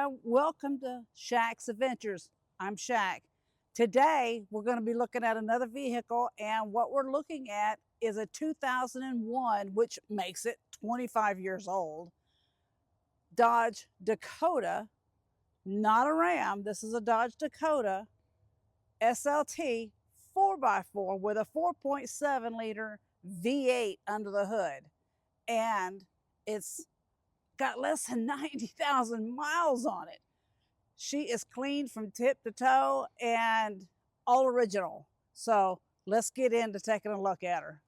Well, welcome to Shaq's Adventures. I'm Shaq. Today, we're going to be looking at another vehicle, and what we're looking at is a 2001, which makes it 25 years old, Dodge Dakota, not a Ram. This is a Dodge Dakota SLT 4x4 with a 4.7 liter V8 under the hood. And it's got less than 90,000 miles on it. She is clean from tip to toe and all original. So let's get into taking a look at her.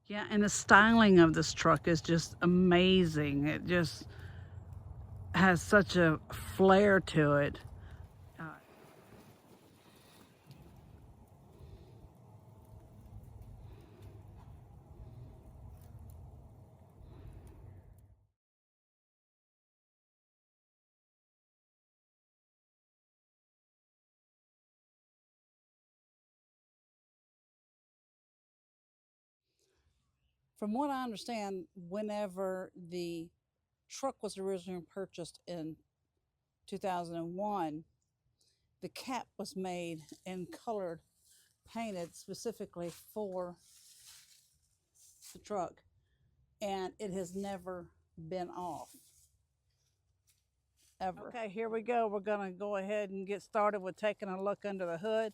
Yeah, and the styling of this truck is just amazing. It just has such a flair to it. From what I understand, whenever the truck was originally purchased in 2001, the cap was made and colored, painted specifically for the truck, and it has never been off, ever. Okay, here we go. We're gonna go ahead and get started with taking a look under the hood.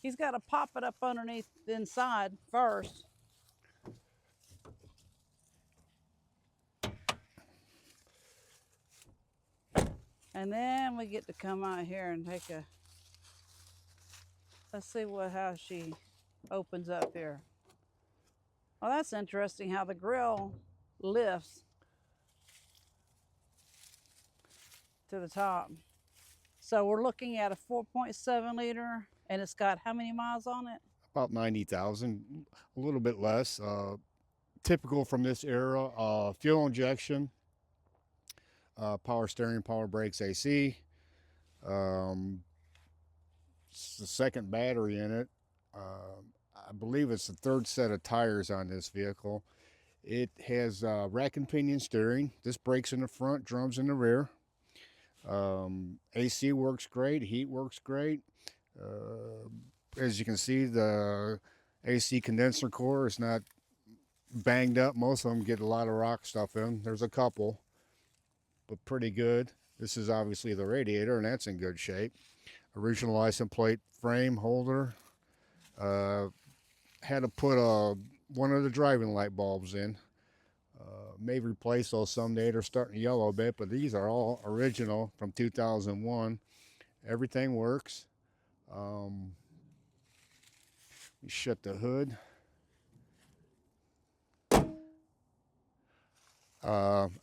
He's gotta pop it up underneath the inside first. And then we get to come out here and take a, let's see how she opens up here. Well, that's interesting how the grill lifts to the top. So we're looking at a 4.7 liter, and it's got how many miles on it? About 90,000, a little bit less. Typical from this era, fuel injection, power steering, power brakes, AC. It's the second battery in it. I believe it's the third set of tires on this vehicle. It has rack and pinion steering. This brakes in the front, drums in the rear. AC works great, heat works great. As you can see, the AC condenser core is not banged up. Most of them get a lot of rock stuff in. There's a couple, but pretty good. This is obviously the radiator, and that's in good shape. Original license plate frame holder. Had to put one of the driving light bulbs in. May replace those someday. They're starting to yellow a bit, but these are all original from 2001. Everything works. You shut the hood.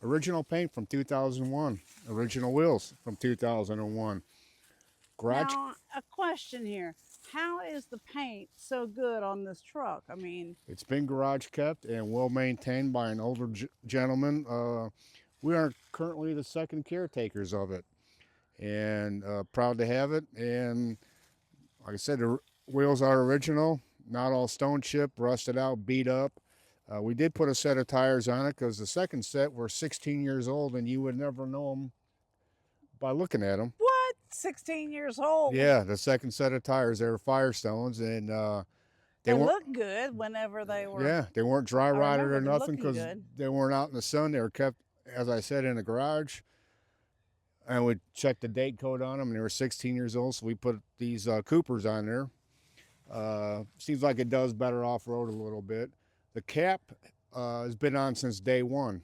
Original paint from 2001. Original wheels from 2001. Garage. Now, a question here. How is the paint so good on this truck? I mean, it's been garage kept and well maintained by an older gentleman. We are currently the second caretakers of it, and proud to have it. And like I said, the wheels are original, not all stone chipped, rusted out, beat up. We did put a set of tires on it because the second set were 16 years old, and you would never know them by looking at them. what? 16 years old? Yeah, the second set of tires, they were Firestones, and they looked good whenever they were. Yeah, they weren't dry rotted or nothing because good. They weren't out in the sun. They were kept, as I said, in the garage. And we checked the date code on them, and they were 16 years old, so we put these Coopers on there. Seems like it does better off-road a little bit. The cap has been on since day one.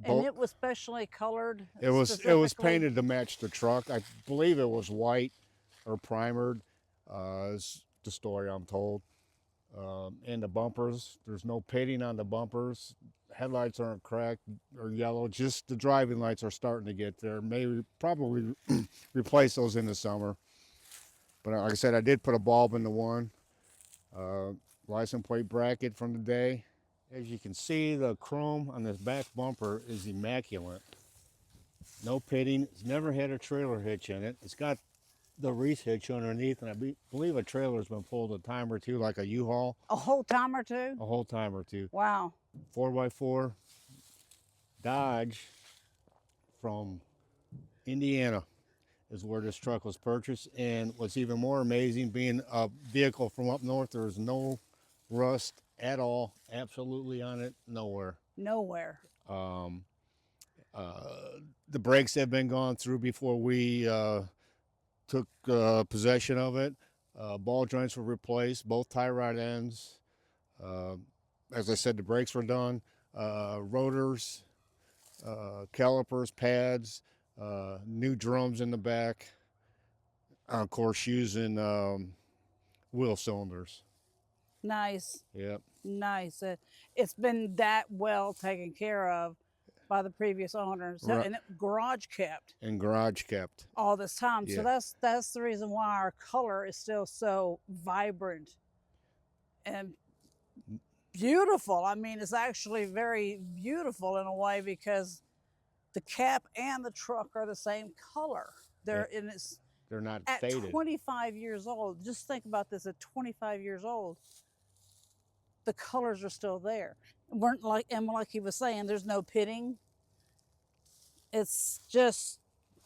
And it was specially colored. It was painted to match the truck. I believe it was white or primered. Is the story I'm told. And the bumpers, there's no pitting on the bumpers. Headlights aren't cracked or yellow. Just the driving lights are starting to get there. Maybe probably replace those in the summer. But like I said, I did put a bulb in the one. License plate bracket from the day. As you can see, the chrome on this back bumper is immaculate. No pitting. It's never had a trailer hitch in it. It's got the Reese hitch underneath, and I believe a trailer's been pulled a time or two, like a U-Haul. A whole time or two? A whole time or two. Wow. 4x4. Dodge from Indiana is where this truck was purchased. And what's even more amazing, being a vehicle from up north, there's no rust at all, absolutely on it, nowhere. Nowhere. Um, the brakes have been gone through before we took possession of it. Ball joints were replaced, both tie rod ends. Uh, as I said, the brakes were done. Rotors, calipers, pads, new drums in the back. Of course, using wheel cylinders. Nice. Yep. Nice. It's been that well taken care of by the previous owners, Right. and garage kept And garage kept. all this time. Yeah. So that's the reason why our color is still so vibrant and beautiful. I mean, it's actually very beautiful in a way because the cap and the truck are the same color. And it's They're not at faded. 25 years old. Just think about this: at 25 years old, the colors are still there. Weren't like, and like he was saying, there's no pitting. It's just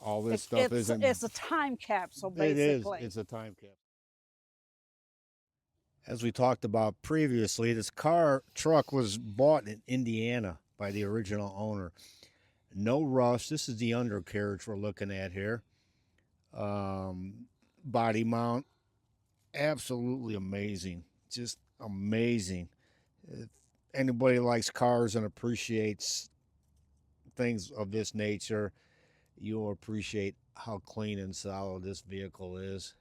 All this stuff isn't. It's a time capsule, basically. It is. It's a time capsule. As we talked about previously, this truck was bought in Indiana by the original owner. No rust. This is the undercarriage we're looking at here. Body mount, absolutely amazing. Just amazing. If anybody likes cars and appreciates things of this nature, you'll appreciate how clean and solid this vehicle is.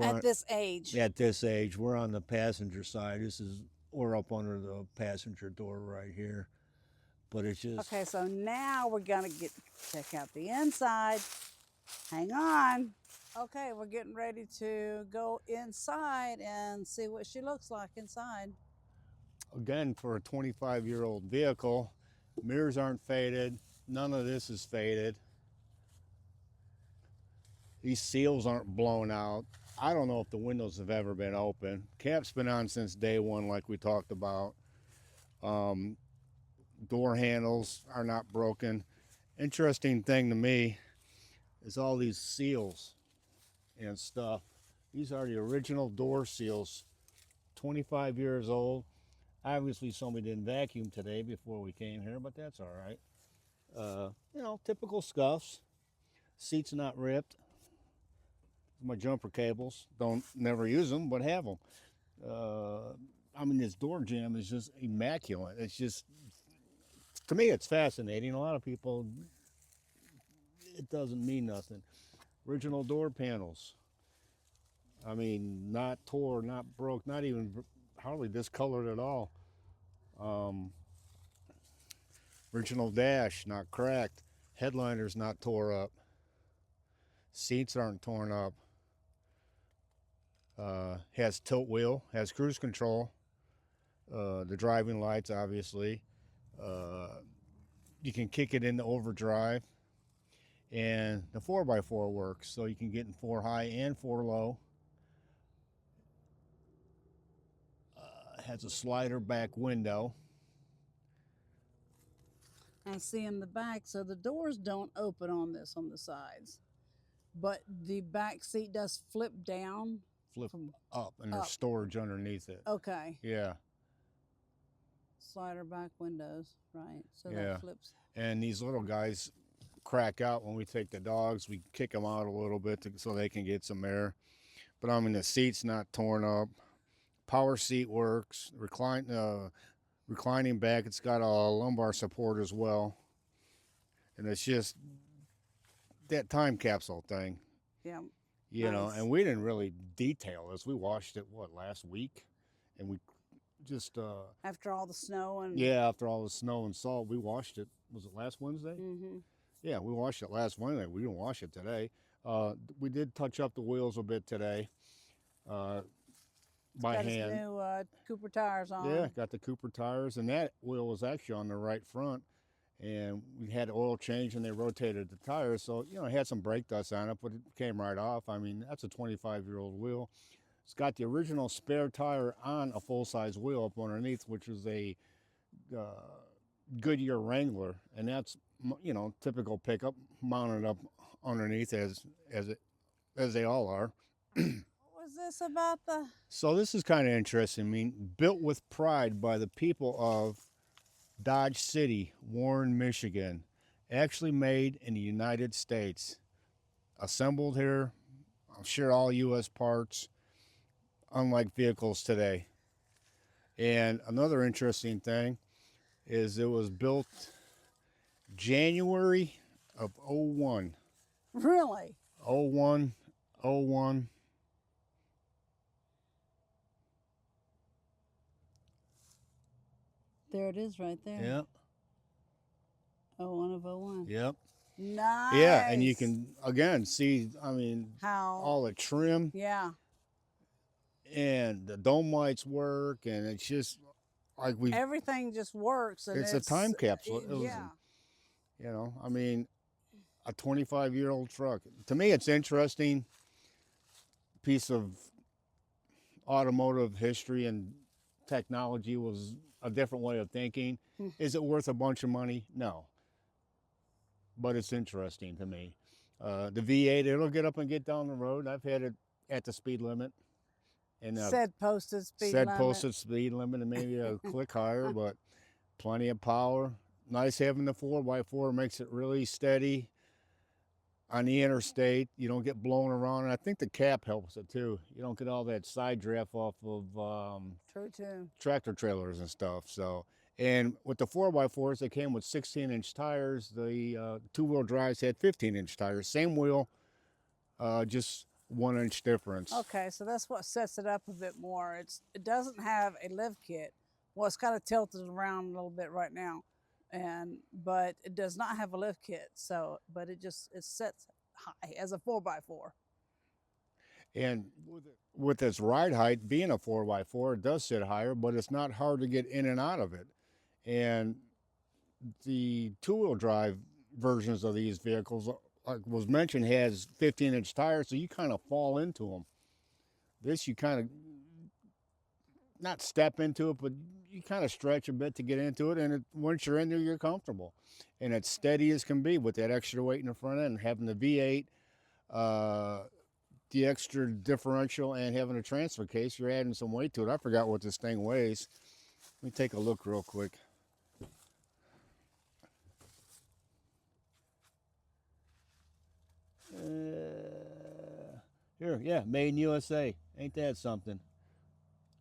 At this age. At this age, we're on the passenger side. We're up under the passenger door right here. But it's just... Okay, so now we're gonna check out the inside. Hang on. Okay, we're getting ready to go inside and see what she looks like inside. Again, for a 25-year-old vehicle, mirrors aren't faded. None of this is faded. These seals aren't blown out. I don't know if the windows have ever been open. Cap's been on since day one, like we talked about. Door handles are not broken. Interesting thing to me is all these seals and stuff. These are the original door seals, 25 years old. Obviously somebody didn't vacuum today before we came here, but that's all right. You know, typical scuffs. Seats not ripped. My jumper cables, never use them, but have them. I mean, this door jamb is just immaculate. It's just, to me, it's fascinating. A lot of people, it doesn't mean nothing. Original door panels. I mean, not tore, not broke, not even hardly discolored at all. Original dash, not cracked. Headliner's not tore up. Seats aren't torn up. Has tilt wheel, has cruise control. The driving lights, obviously. You can kick it into overdrive. And the 4x4 works, so you can get in 4 high and 4 low. Has a slider back window. I see in the back, so the doors don't open on this on the sides, but the back seat does flip down. Flip up, and there's storage underneath it. Okay. Yeah. Slider back windows, right? So Yeah. that flips. And these little guys crack out when we take the dogs. We kick them out a little bit so they can get some air. But I mean, the seat's not torn up. Power seat works. Reclining back. It's got a lumbar support as well. And it's just that time capsule thing. Yeah. You know, and we didn't really detail this. We washed it, last week? And we just... after all the snow and... Yeah, after all the snow and salt, we washed it. Was it last Wednesday? Mm-hmm. Yeah, we washed it last Wednesday. We didn't wash it today. We did touch up the wheels a bit today by got hand. His new Cooper tires on. Yeah, got the Cooper tires. And that wheel was actually on the right front. And we had oil change and they rotated the tires. So, you know, it had some brake dust on it, but it came right off. I mean, that's a 25-year-old wheel. It's got the original spare tire on a full-size wheel up underneath, which is a Goodyear Wrangler, and that's you know, typical pickup mounted up underneath as they all are. What was this about the? So this is kind of interesting. I mean, built with pride by the people of Dodge City, Warren, Michigan, actually made in the United States, assembled here. I'm sure all U.S. parts, unlike vehicles today. And another interesting thing is it was built January of '01. Really? '01, '01. There it is right there. Yep. 01 of 01. Yep. Nice. Yeah, and you can again see, I mean, how all the trim yeah. and the dome lights work, and it's just like we. Everything just works. And It's a time capsule. It was, yeah. you know, I mean, a 25-year-old truck. To me, it's interesting piece of automotive history and technology. Was a different way of thinking. Is it worth a bunch of money? No. But it's interesting to me. The V8, it'll get up and get down the road. I've had it at the speed limit. And Said posted speed said limit. posted speed limit and maybe a click higher, but plenty of power. Nice having the 4x4, makes it really steady on the interstate. You don't get blown around, and I think the cap helps it too. You don't get all that side draft off of True too. tractor trailers and stuff. So, and with the 4x4s, they came with 16-inch tires. The two-wheel drives had 15-inch tires. Same wheel, just 1-inch difference. Okay, so that's what sets it up a bit more. It doesn't have a lift kit. Well, it's kind of tilted around a little bit right now, but it does not have a lift kit. So, but it sets high as a 4x4. And with its ride height being a 4x4, it does sit higher, but it's not hard to get in and out of it. And the two-wheel drive versions of these vehicles, like was mentioned, has 15-inch tires, so you kind of fall into them. This, you kind of not step into it, but you kind of stretch a bit to get into it, and once you're in there, you're comfortable. And it's steady as can be with that extra weight in the front end, having the V8, the extra differential, and having a transfer case. You're adding some weight to it. I forgot what this thing weighs. Let me take a look real quick. Here, yeah, made in USA. Ain't that something?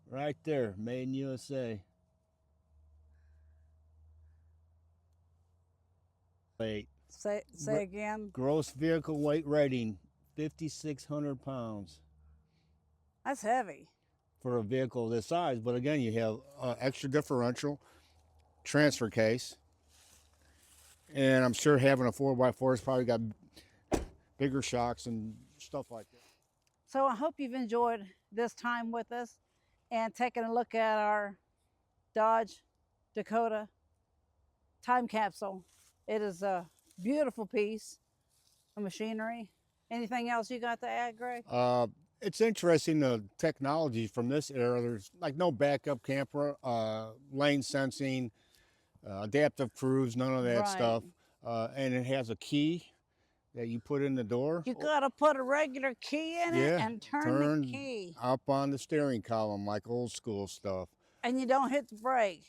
Right there, made in USA. Wait. Say again. Gross vehicle weight rating, 5,600 pounds. That's heavy. For a vehicle this size, but again, you have extra differential, transfer case, and I'm sure having a 4x4 has probably got bigger shocks and stuff like that. So I hope you've enjoyed this time with us and taking a look at our Dodge Dakota time capsule. It is a beautiful piece of machinery. Anything else you got to add, Greg? It's interesting, the technology from this era. There's like no backup camera, lane sensing, adaptive cruise, none of that stuff. And it has a key that you put in the door. You gotta put a regular key in it and turn the key up on the steering column like old school stuff. And you don't hit the brake.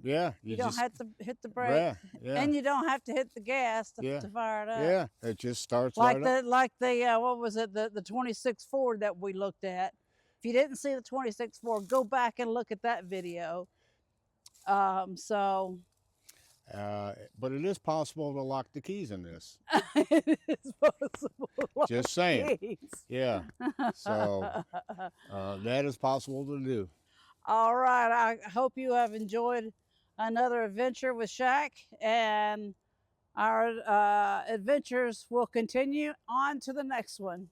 Yeah, you don't have to hit the brake. Yeah. And you don't have to hit the gas to fire it up. Yeah, it just starts like right up. Like the what was it, the 26 Ford that we looked at. If you didn't see the 26 Ford, go back and look at that video. But it is possible to lock the keys in this. It is possible. Just saying. Yeah. So that is possible to do. All right. I hope you have enjoyed another adventure with Shaq, and our adventures will continue on to the next one.